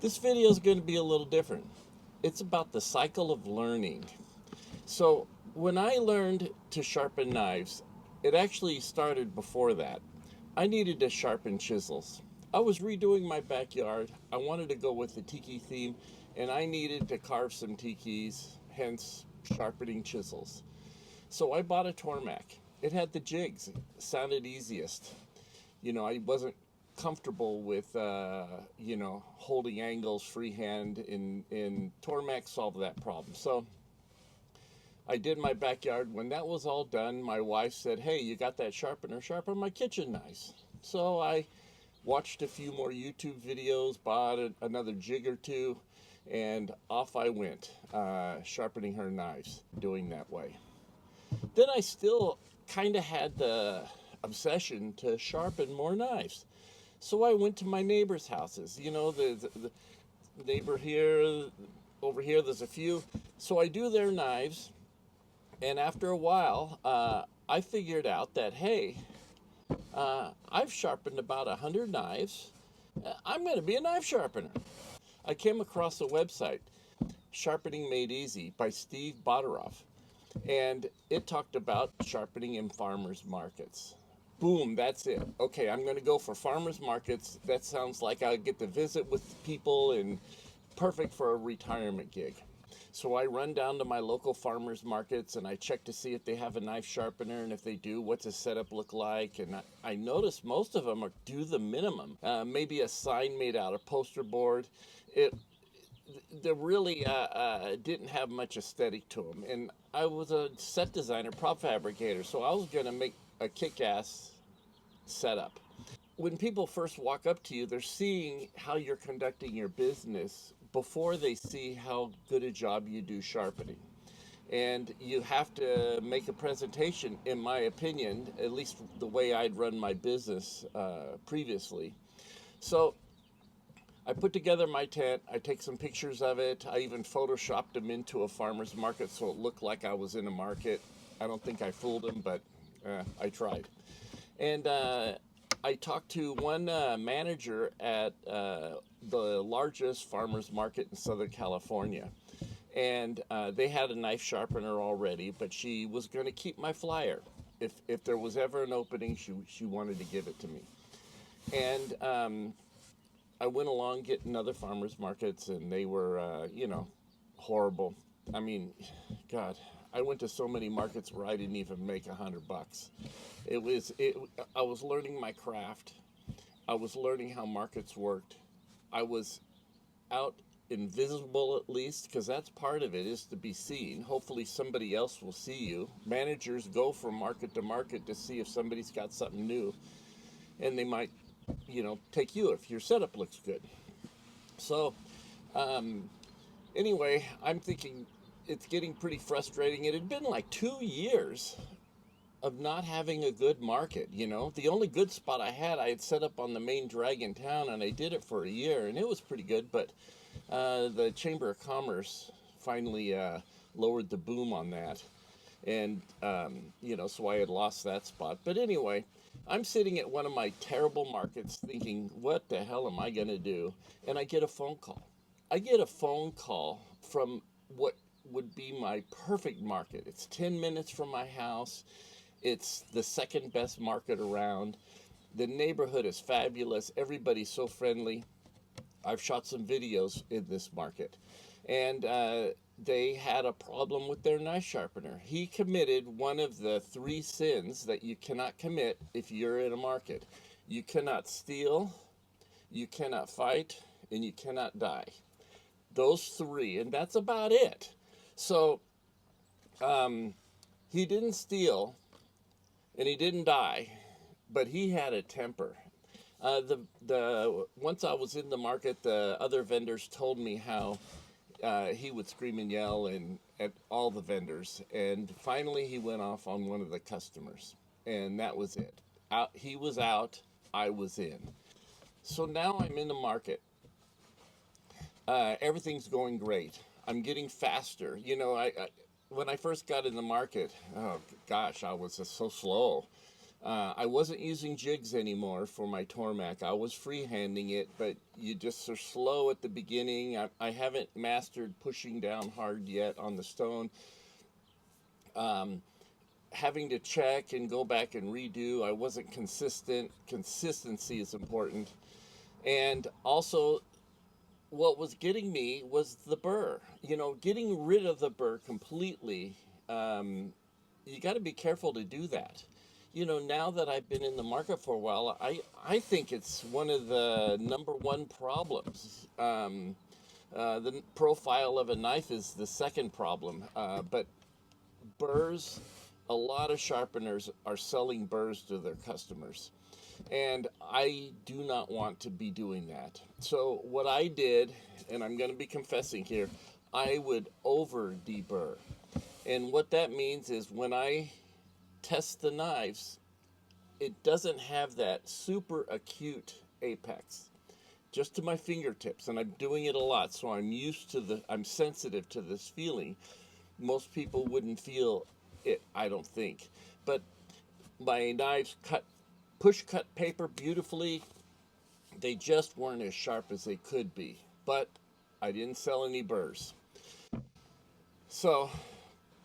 This video is going to be a little different. It's about the cycle of learning. So, when I learned to sharpen knives, it actually started before that. I needed to sharpen chisels. I was redoing my backyard. I wanted to go with the tiki theme, and I needed to carve some tikis, hence sharpening chisels. So I bought a Tormac. It had the jigs, sounded easiest. I wasn't comfortable with, holding angles freehand, in Tormac solved that problem. So I did my backyard. When that was all done, my wife said, "Hey, you got that sharpener? Sharpen my kitchen knives." So I watched a few more YouTube videos, bought another jig or two, and off I went, sharpening her knives, doing that way. Then I still kind of had the obsession to sharpen more knives. So I went to my neighbors' houses. The neighbor here, over here, there's a few. So I do their knives, and after a while, I figured out that, hey, I've sharpened about 100 knives. I'm going to be a knife sharpener. I came across a website, Sharpening Made Easy by Steve Boderoff, and it talked about sharpening in farmers markets. Boom, that's it. Okay, I'm going to go for farmers markets. That sounds like I get to visit with people and perfect for a retirement gig. So I run down to my local farmers markets and I check to see if they have a knife sharpener, and if they do, what's the setup look like. And I notice most of them do the minimum. Maybe a sign made out of poster board. It they really didn't have much aesthetic to them. And I was a set designer, prop fabricator, so I was going to make a kick-ass setup. When people first walk up to you, they're seeing how you're conducting your business before they see how good a job you do sharpening. And you have to make a presentation, in my opinion, at least the way I'd run my business previously. So I put together my tent. I take some pictures of it. I even photoshopped them into a farmer's market so it looked like I was in a market. I don't think I fooled them, but I tried. And I talked to one manager at the largest farmer's market in Southern California. And they had a knife sharpener already, but she was going to keep my flyer. If there was ever an opening, she wanted to give it to me. And I went along getting other farmers markets, and they were, horrible. I mean, God, I went to so many markets where I didn't even make $100. I was learning my craft. I was learning how markets worked. I was out invisible, at least, because that's part of it, is to be seen. Hopefully somebody else will see you. Managers go from market to market to see if somebody's got something new, and they might, take you if your setup looks good. So anyway, I'm thinking it's getting pretty frustrating. It had been like 2 years of not having a good market. The only good spot I had set up on the main drag in town, and I did it for a year, and it was pretty good. But the Chamber of Commerce finally lowered the boom on that, and so I had lost that spot. But anyway, I'm sitting at one of my terrible markets thinking, what the hell am I going to do? And I get a phone call. I get a phone call from what would be my perfect market. It's 10 minutes from my house. It's the second best market around. The neighborhood is fabulous. Everybody's so friendly. I've shot some videos in this market. And they had a problem with their knife sharpener. He committed one of the three sins that you cannot commit if you're in a market. You cannot steal, you cannot fight, and you cannot die. Those three, and that's about it. So he didn't steal, and he didn't die, but he had a temper. The once I was in the market, the other vendors told me how he would scream and yell and at all the vendors, and finally he went off on one of the customers, and that was it. He was out, I was in. So now I'm in the market. Everything's going great. I'm getting faster. I when I first got in the market, oh gosh, I was just so slow. I wasn't using jigs anymore for my Tormac. I was freehanding it, but you just are slow at the beginning. I haven't mastered pushing down hard yet on the stone. Having to check and go back and redo. I wasn't consistent. Consistency is important. And also, what was getting me was the burr. Getting rid of the burr completely. You got to be careful to do that. Now that I've been in the market for a while, I think it's one of the number one problems. The profile of a knife is the second problem. But burrs, a lot of sharpeners are selling burrs to their customers. And I do not want to be doing that. So what I did, and I'm going to be confessing here, I would over deburr. And what that means is when I test the knives, it doesn't have that super acute apex, just to my fingertips. And I'm doing it a lot, so I'm sensitive to this feeling. Most people wouldn't feel it, I don't think. But my knives push cut paper beautifully. They just weren't as sharp as they could be. But I didn't sell any burrs. So,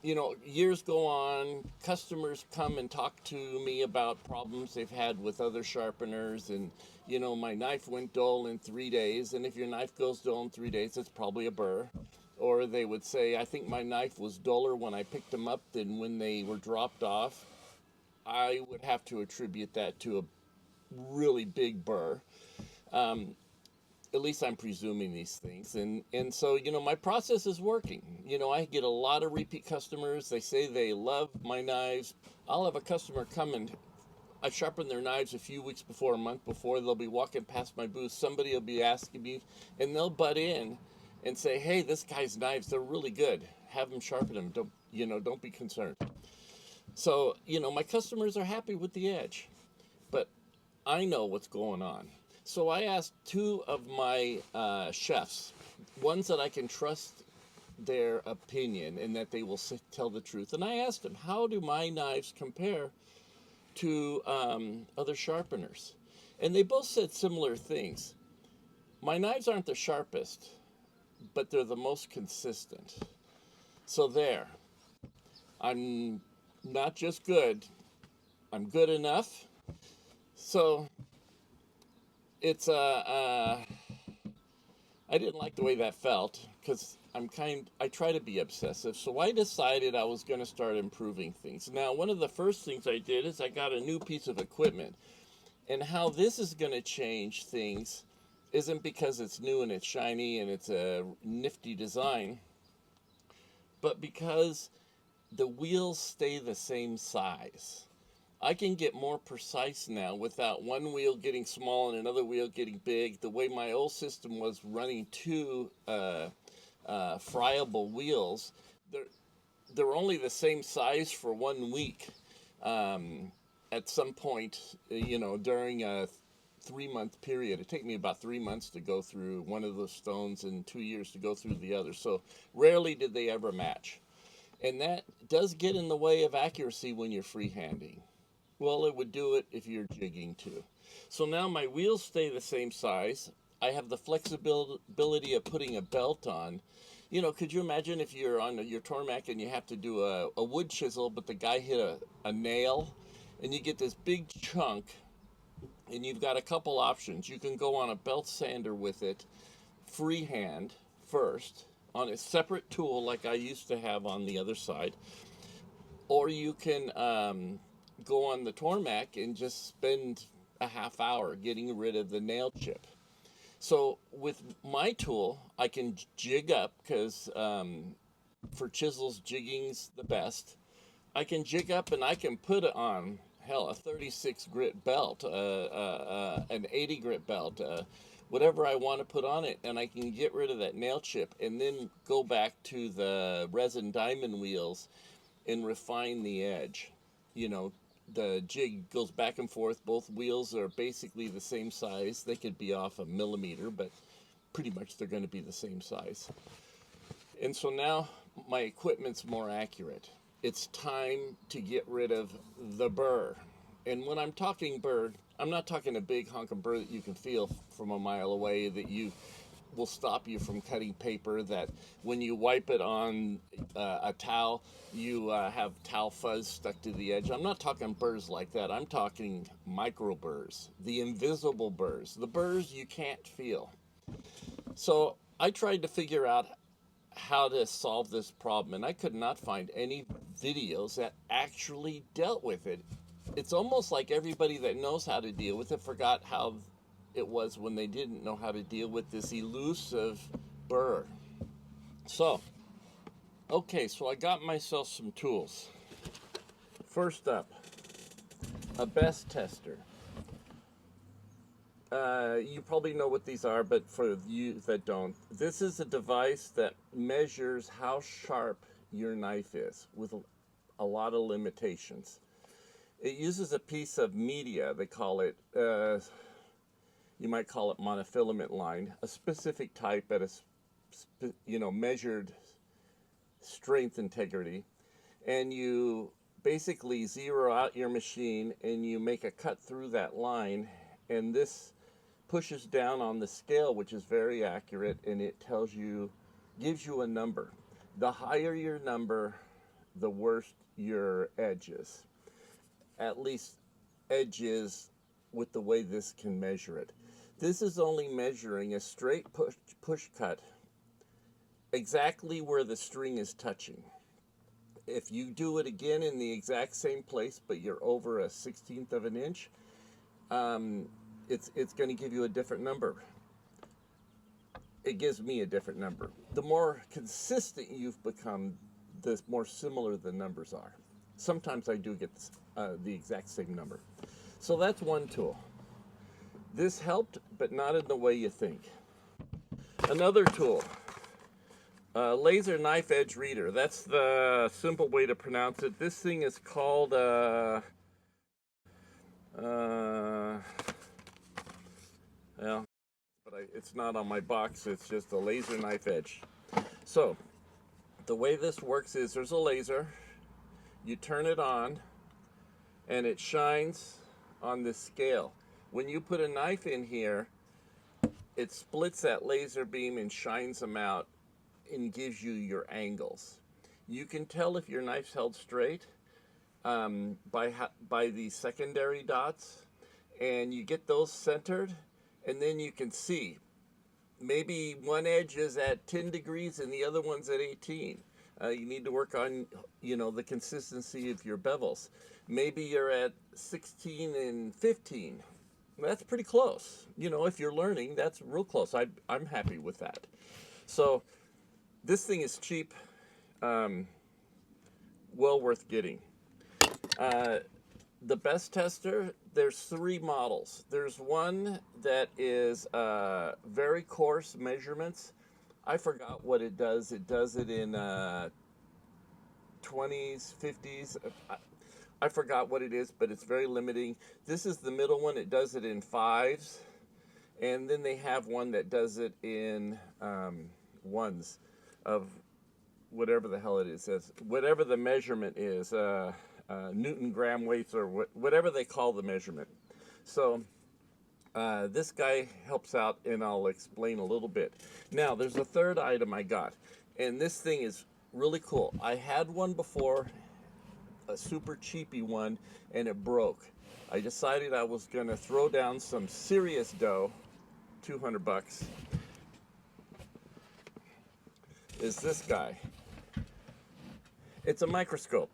years go on, customers come and talk to me about problems they've had with other sharpeners, and, my knife went dull in 3 days, and if your knife goes dull in 3 days, it's probably a burr. Or they would say, I think my knife was duller when I picked them up than when they were dropped off. I would have to attribute that to a really big burr. At least I'm presuming these things. And so, my process is working. I get a lot of repeat customers. They say they love my knives. I'll have a customer come and I sharpen their knives a few weeks before, a month before. They'll be walking past my booth. Somebody will be asking me, and they'll butt in and say, hey, this guy's knives, they're really good. Have him sharpen them. Don't be concerned. So, my customers are happy with the edge. But I know what's going on. So I asked two of my chefs, ones that I can trust their opinion and that they will tell the truth. And I asked them, how do my knives compare to other sharpeners? And they both said similar things. My knives aren't the sharpest, but they're the most consistent. So there, I'm not just good, I'm good enough. So it's I didn't like the way that felt because I try to be obsessive. So I decided I was going to start improving things. Now, one of the first things I did is I got a new piece of equipment. And how this is going to change things isn't because it's new and it's shiny and it's a nifty design, but because the wheels stay the same size. I can get more precise now without one wheel getting small and another wheel getting big. The way my old system was running two friable wheels, they're only the same size for 1 week. At some point, during a 3-month period, it took me about 3 months to go through one of those stones and 2 years to go through the other. So rarely did they ever match. And that does get in the way of accuracy when you're freehanding. Well, it would do it if you're jigging too. So now my wheels stay the same size. I have the flexibility of putting a belt on. Could you imagine if you're on your Tormac and you have to do a wood chisel, but the guy hit a nail, and you get this big chunk, and you've got a couple options. You can go on a belt sander with it, freehand first, on a separate tool like I used to have on the other side, or you can go on the Tormac and just spend a half hour getting rid of the nail chip. So with my tool, I can jig up because for chisels, jigging's the best. I can jig up and I can put it on, hell, a 36 grit belt, an 80 grit belt, whatever I want to put on it, and I can get rid of that nail chip and then go back to the resin diamond wheels and refine the edge. The jig goes back and forth. Both wheels are basically the same size. They could be off a millimeter, but pretty much they're going to be the same size. And so now my equipment's more accurate. It's time to get rid of the burr. And when I'm talking burr, I'm not talking a big hunk of burr that you can feel from a mile away, that you will stop you from cutting paper, that when you wipe it on a towel, you have towel fuzz stuck to the edge. I'm not talking burrs like that. I'm talking micro burrs, the invisible burrs, the burrs you can't feel. So I tried to figure out how to solve this problem, and I could not find any videos that actually dealt with it. It's almost like everybody that knows how to deal with it forgot how it was when they didn't know how to deal with this elusive burr. So, okay, so I got myself some tools. First up, a best tester. You probably know what these are, but for you that don't, this is a device that measures how sharp your knife is with a lot of limitations. It uses a piece of media, they call it, you might call it monofilament line, a specific type at a measured strength integrity, and you basically zero out your machine and you make a cut through that line, and this pushes down on the scale, which is very accurate, and it gives you a number. The higher your number, the worse your edge is. At least edges with the way this can measure it. This is only measuring a straight push cut exactly where the string is touching. If you do it again in the exact same place, but you're over a 1/16 of an inch, it's going to give you a different number. It gives me a different number. The more consistent you've become, the more similar the numbers are. Sometimes I do get the exact same number. So that's one tool. This helped, but not in the way you think. Another tool, laser knife edge reader. That's the simple way to pronounce it. This thing is called well, but it's not on my box. It's just a laser knife edge. So the way this works is there's a laser. You turn it on, and it shines on this scale. When you put a knife in here, it splits that laser beam and shines them out and gives you your angles. You can tell if your knife's held straight by the secondary dots, and you get those centered, and then you can see maybe one edge is at 10 degrees and the other one's at 18. You need to work on, the consistency of your bevels. Maybe you're at 16 and 15. That's pretty close. If you're learning, that's real close. I'm happy with that. So this thing is cheap, well worth getting. The best tester, there's 3 models. There's one that is very coarse measurements. I forgot what it does. It does it in 20s, 50s. I forgot what it is, but it's very limiting. This is the middle one. It does it in 5s. And then they have one that does it in 1s of whatever the hell it is. Whatever the measurement is, Newton gram weights or whatever they call the measurement. So this guy helps out, and I'll explain a little bit. Now, there's a third item I got, and this thing is really cool. I had one before, a super cheapy one, and it broke. I decided I was going to throw down some serious dough, $200, is this guy. It's a microscope.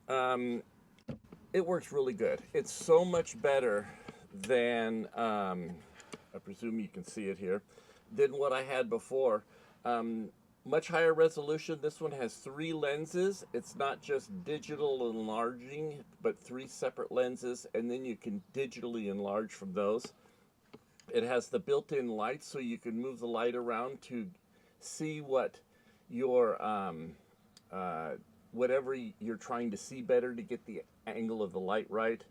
It works really good. It's so much better than, I presume you can see it here, than what I had before. Much higher resolution. This one has 3 lenses. It's not just digital enlarging, but 3 separate lenses, and then you can digitally enlarge from those. It has the built-in light, so you can move the light around to see what your whatever you're trying to see better to get the angle of the light right.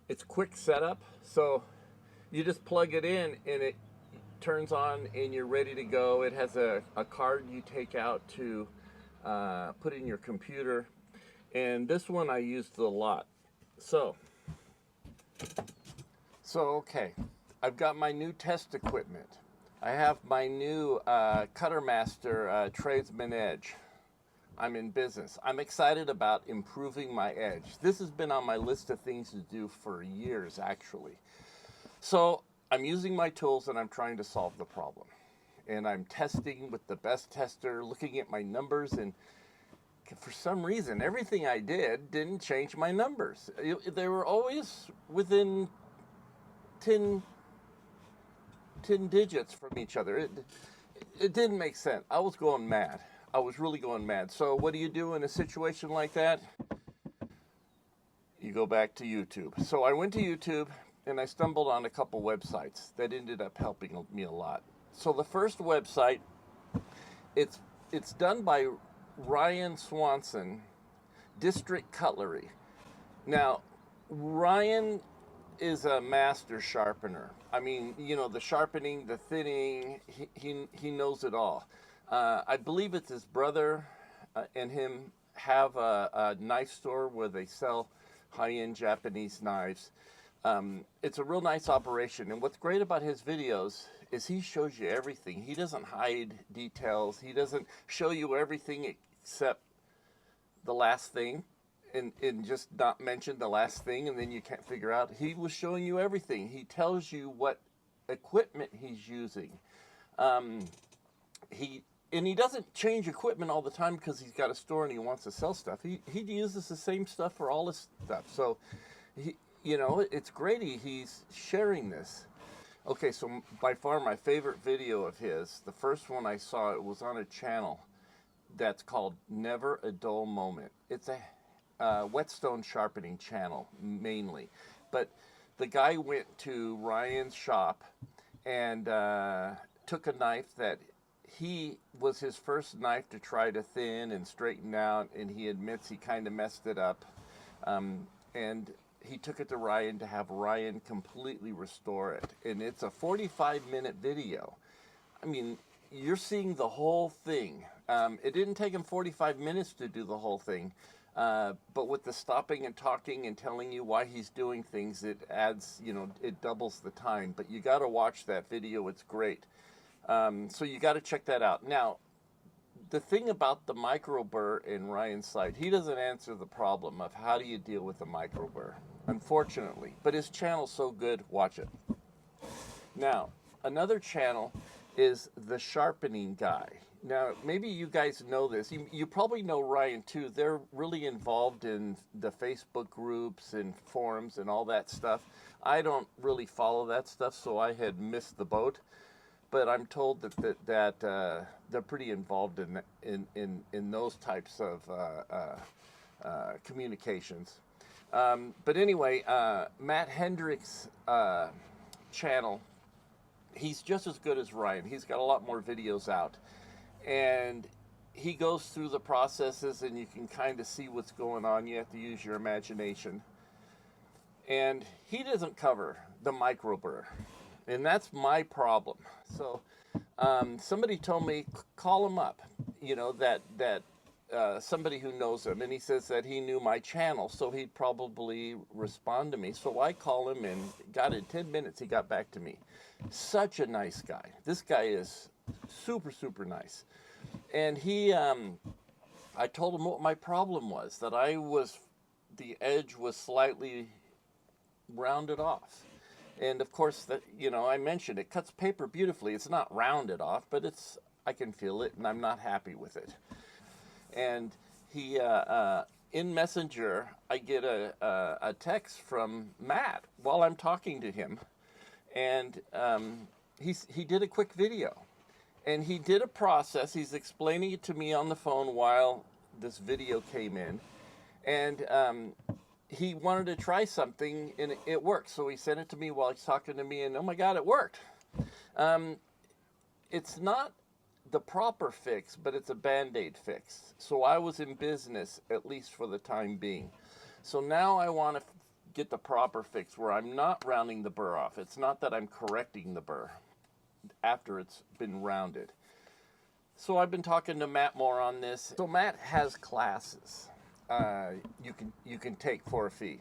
It's quick setup, so you just plug it in and it turns on and you're ready to go. It has a card you take out to put in your computer, and this one I used a lot. So okay, I've got my new test equipment. I have my new Cutter Master Tradesman Edge. I'm in business. I'm excited about improving my edge. This has been on my list of things to do for years, actually. So I'm using my tools and I'm trying to solve the problem. And I'm testing with the best tester, looking at my numbers, and for some reason, everything I did didn't change my numbers. They were always within 10 digits from each other. It didn't make sense. I was going mad. I was really going mad. So what do you do in a situation like that? You go back to YouTube. So I went to YouTube and I stumbled on a couple websites that ended up helping me a lot. So the first website, it's done by Ryan Swanson, District Cutlery. Now, Ryan is a master sharpener. I mean, you know, the sharpening, the thinning, he knows it all. I believe it's his brother and him have a knife store where they sell high-end Japanese knives. It's a real nice operation, and what's great about his videos is he shows you everything. He doesn't hide details. He doesn't show you everything except the last thing, and just not mention the last thing, and then you can't figure out. He was showing you everything. He tells you what equipment he's using. He doesn't change equipment all the time because he's got a store and he wants to sell stuff. He uses the same stuff for all his stuff. So, you know, it's great he's sharing this. Okay, so by far my favorite video of his, the first one I saw, it was on a channel that's called Never a Dull Moment. It's a whetstone sharpening channel mainly, but the guy went to Ryan's shop and took a knife that he was his first knife to try to thin and straighten out, and he admits he kind of messed it up, and he took it to Ryan to have Ryan completely restore it. And it's a 45-minute video. I mean, you're seeing the whole thing. It didn't take him 45 minutes to do the whole thing, but with the stopping and talking and telling you why he's doing things, it adds, you know, it doubles the time. But you got to watch that video. It's great. So you got to check that out. Now, the thing about the Micro Burr in Ryan's site, he doesn't answer the problem of how do you deal with the Micro Burr, unfortunately. But his channel's so good, watch it. Now, another channel is the Sharpening Guy. Now, maybe you guys know this. You probably know Ryan too. They're really involved in the Facebook groups and forums and all that stuff. I don't really follow that stuff, so I had missed the boat. But I'm told that they're pretty involved in those types of communications. But anyway, Matt Hendrick's channel, he's just as good as Ryan. He's got a lot more videos out, and he goes through the processes, and you can kind of see what's going on. You have to use your imagination. And he doesn't cover the Micro Burr. And that's my problem. So somebody told me, call him up, you know, that somebody who knows him. And he says that he knew my channel, so he'd probably respond to me. So I call him, and got in 10 minutes, he got back to me. Such a nice guy. This guy is super, super nice. And I told him what my problem was, that the edge was slightly rounded off. And of course, that, you know, I mentioned it cuts paper beautifully. It's not rounded off, but I can feel it, and I'm not happy with it. And he, in Messenger, I get a text from Matt while I'm talking to him, and he did a quick video, and he did a process. He's explaining it to me on the phone while this video came in, and he wanted to try something, and it worked. So he sent it to me while he's talking to me, and oh my God, it worked. It's not the proper fix, but it's a Band-Aid fix. So I was in business, at least for the time being. So now I want to get the proper fix where I'm not rounding the burr off. It's not that I'm correcting the burr after it's been rounded. So I've been talking to Matt more on this. So Matt has classes you can take for a fee.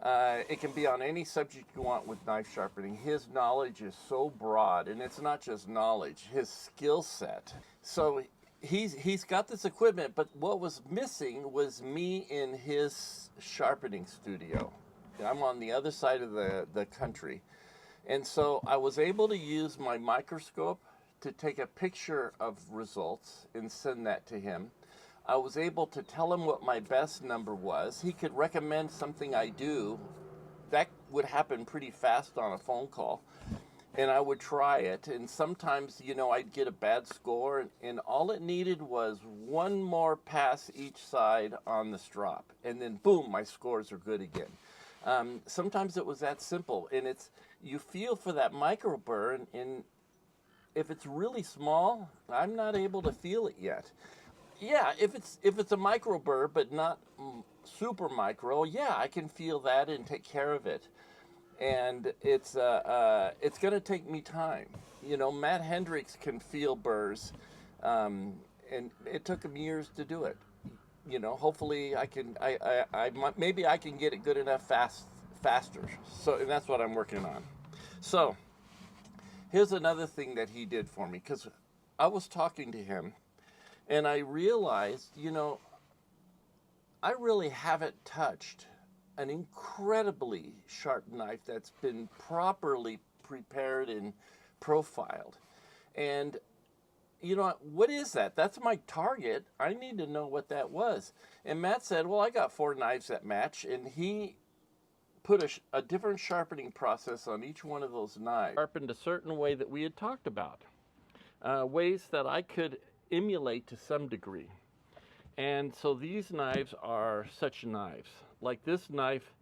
It can be on any subject you want with knife sharpening. His knowledge is so broad, and it's not just knowledge, his skill set. So he's got this equipment, but what was missing was me in his sharpening studio. I'm on the other side of the country. And so I was able to use my microscope to take a picture of results and send that to him. I was able to tell him what my best number was. He could recommend something I do. That would happen pretty fast on a phone call. And I would try it. And sometimes, I'd get a bad score. And all it needed was one more pass each side on the strop. And then, boom, my scores are good again. Sometimes it was that simple. And you feel for that micro burr. And if it's really small, I'm not able to feel it yet. Yeah, if it's a micro burr, but not super micro, yeah, I can feel that and take care of it. And it's going to take me time. Matt Hendricks can feel burrs, and it took him years to do it. Hopefully maybe I can get it good enough faster. So, and that's what I'm working on. So, here's another thing that he did for me, because I was talking to him. And I realized, I really haven't touched an incredibly sharp knife that's been properly prepared and profiled. And, what is that? That's my target. I need to know what that was. And Matt said, well, I got 4 knives that match. And he put a different sharpening process on each one of those knives. Sharpened a certain way that we had talked about. Ways that I could emulate to some degree. And so these knives are such knives. Like this knife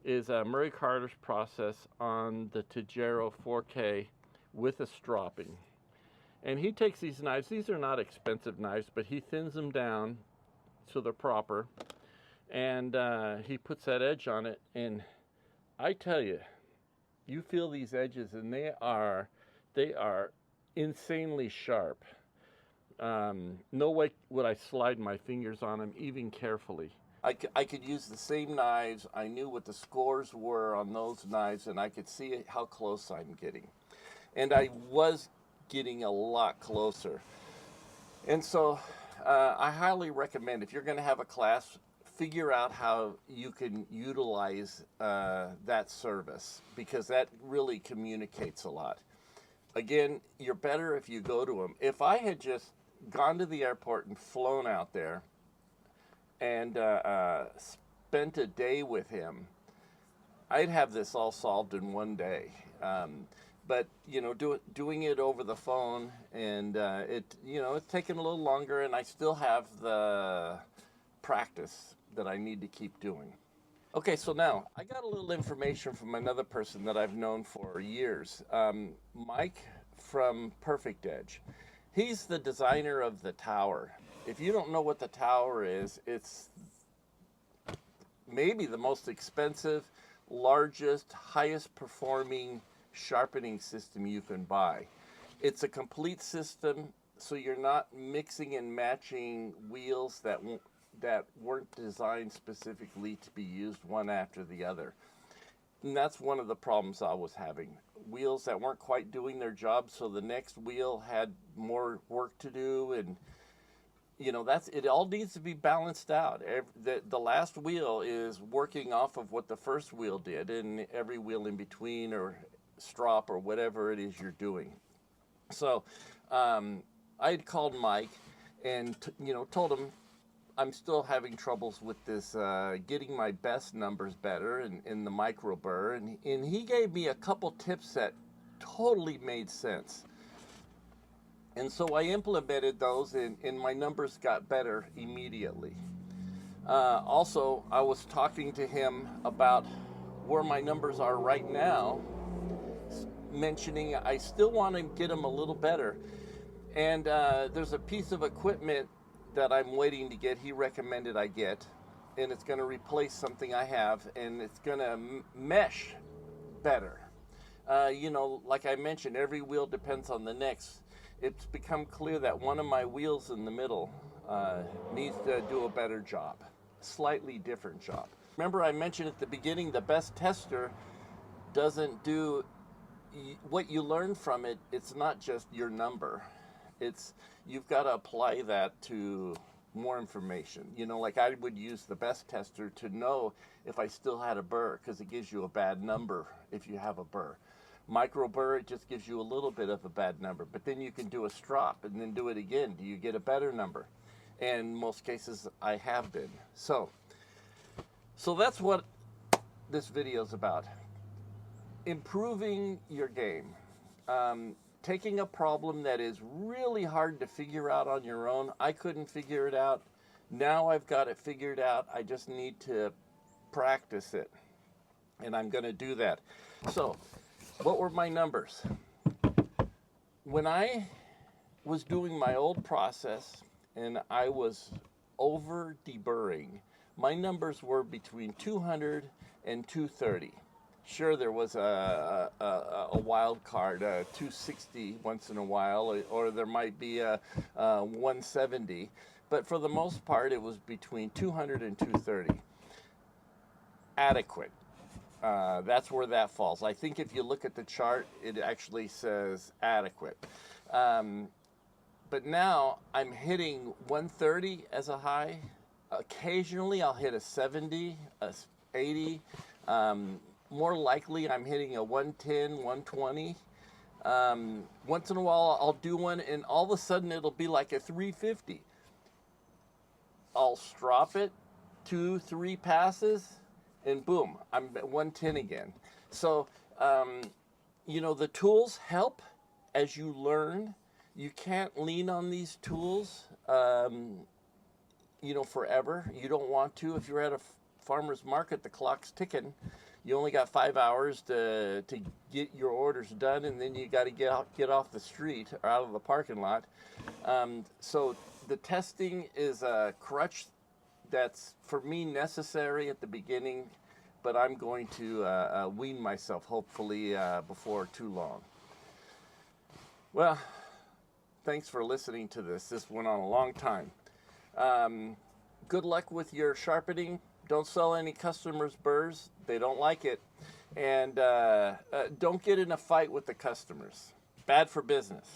is Murray Carter's process on the Tajero 4K with a stropping. And he takes these knives, these are not expensive knives, but he thins them down so they're proper. And he puts that edge on it. And I tell you, you feel these edges and they are insanely sharp. No way would I slide my fingers on them, even carefully. I could use the same knives. I knew what the scores were on those knives, and I could see how close I'm getting. And I was getting a lot closer. And so I highly recommend, if you're going to have a class, figure out how you can utilize that service, because that really communicates a lot. Again, you're better if you go to them. If I had just gone to the airport and flown out there and spent a day with him, I'd have this all solved in one day. But doing it over the phone, and it's taken a little longer, and I still have the practice that I need to keep doing. Okay, so now I got a little information from another person that I've known for years, Mike from Perfect Edge. He's the designer of the tower. If you don't know what the tower is, it's maybe the most expensive, largest, highest performing sharpening system you can buy. It's a complete system, so you're not mixing and matching wheels that weren't designed specifically to be used one after the other. And that's one of the problems I was having. Wheels that weren't quite doing their job, so the next wheel had more work to do, and it all needs to be balanced out. The last wheel is working off of what the first wheel did, and every wheel in between, or strop, or whatever it is you're doing. So I had called Mike and told him I'm still having troubles with this, getting my best numbers better in the Micro Burr, and he gave me a couple tips that totally made sense. And so I implemented those, and my numbers got better immediately. Also, I was talking to him about where my numbers are right now, mentioning I still want to get them a little better. And there's a piece of equipment that I'm waiting to get, he recommended I get, and it's going to replace something I have, and it's going to mesh better. Like I mentioned, every wheel depends on the next. It's become clear that one of my wheels in the middle needs to do a better job, slightly different job. Remember I mentioned at the beginning, the best tester doesn't do what you learn from it. It's not just your number. It's, you've got to apply that to more information. You know, like I would use the best tester to know if I still had a burr, because it gives you a bad number if you have a burr. Micro Burr, it just gives you a little bit of a bad number, but then you can do a strop and then do it again. Do you get a better number? And in most cases I have been. So that's what this video is about. Improving your game. Taking a problem that is really hard to figure out on your own. I couldn't figure it out. Now I've got it figured out. I just need to practice it. And I'm going to do that. So, what were my numbers? When I was doing my old process and I was over deburring, my numbers were between 200 and 230. Sure, there was a wild card, 260 once in a while, or there might be a 170. But for the most part, it was between 200 and 230. Adequate. That's where that falls. I think if you look at the chart, it actually says adequate. But now I'm hitting 130 as a high. Occasionally I'll hit a 70, a 80. More likely I'm hitting a 110, 120. Once in a while I'll do one and all of a sudden it'll be like a 350. I'll strop it, 2-3 passes, and boom, I'm at 110 again. So, you know, the tools help as you learn. You can't lean on these tools, you know, forever. You don't want to. If you're at a farmer's market, the clock's ticking. You only got 5 hours to get your orders done, and then you got to get off the street or out of the parking lot. So the testing is a crutch that's, for me, necessary at the beginning, but I'm going to wean myself, hopefully, before too long. Well, thanks for listening to this. This went on a long time. Good luck with your sharpening. Don't sell any customers burrs. They don't like it. And don't get in a fight with the customers. Bad for business.